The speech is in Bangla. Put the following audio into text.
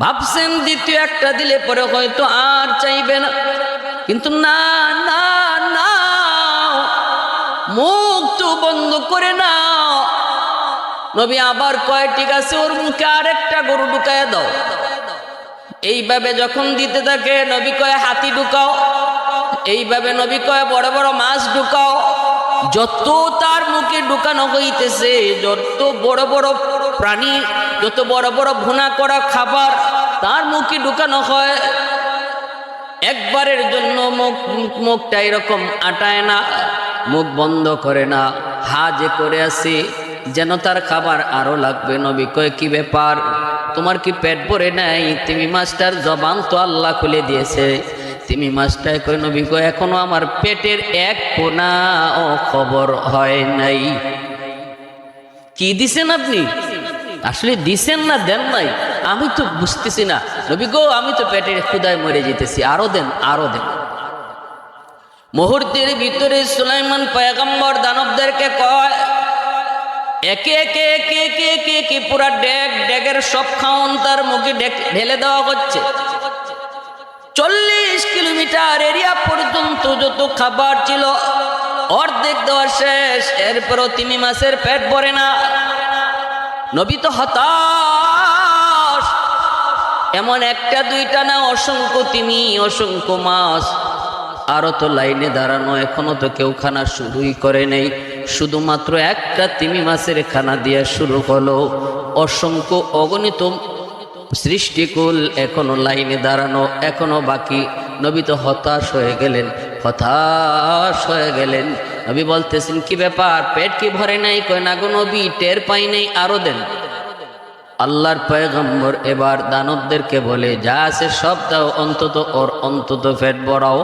ভাবছেন দ্বিতীয় একটা দিলে পরে হয়তো আর চাইবে না, কিন্তু না না না, মুখ তো বন্ধ করে না। নবী আবার কয় ঠিক আছে, ওর মুখে আরেকটা গরু ঢুকায় দাও। এইভাবে যখন দিতে থাকে নবী কয় হাতি ঢুকাও, এইভাবে নবী কয় বড় বড় মাছ ঢুকাও। যত তার মুখে ঢুকানো হইতেছে, যত বড় বড় প্রাণী, যত বড় বড় ভুনা করা খাবার তার মুখে ঢুকানো হয়, একবারের জন্য মুখটা এরকম আটায় না, মুখ বন্ধ করে না, হা যে করে আছে যেন তার খাবার আরো লাগবে। নবী কয় কি ব্যাপার, তোমার কি পেট ভরে নাই? তিমি মাছটার জবান তো আল্লাহ খুলে দিয়েছে। তিমি মাছটায় কয় নবী কয় এখনো আমার পেটের এক কোনা ও খবর হয় নাই। কি দিছেন আপনি? আসলে দিছেন না দেন নাই আমি তো বুঝতেছি না। নবী গো আমি তো পেটের ক্ষুধায় মরে যেতেছি, আরো দেন আরো দেন। মুহূর্তের ভিতরে সুলাইমান পয়গম্বর দানবদেরকে কয় একে একে একে একে একে একে পুরা ডেগের সব খাওন তার মুখে ঢেলে দেওয়া হচ্ছে। 40 কিলোমিটার এরিয়া পর্যন্ত যত খাবার ছিল অর্ধেক দেওয়া শেষ, এরপরও তিমি মাছের পেট ভরে না। নবী তো হতাশ, এমন একটা দুইটা না, অসংখ্য তিমি, অসংখ্য মাছ, আরো তো লাইনে দাঁড়ানো, এখনো তো কেউ খানা শুরুই করে নেই। শুধুমাত্র একটা তিমি মাছের খানা দিয়ে শুরু হলো, অসংখ্য অগণিত সৃষ্টিকুল এখনো লাইনে দাঁড়ানো, এখনো বাকি। নবী তো হতাশ হয়ে গেলেন, হতাশ হয়ে গেলেন। নবী বলতেছেন কি ব্যাপার, পেট কি ভরে নাই? কয় না গো নবী, টের পাই নাই, আরো দেন। আল্লাহর পয়গম্বর এবার দানবদেরকে বলে যা আছে সব দাও, অন্তত ওর অন্তত পেট ভরাও।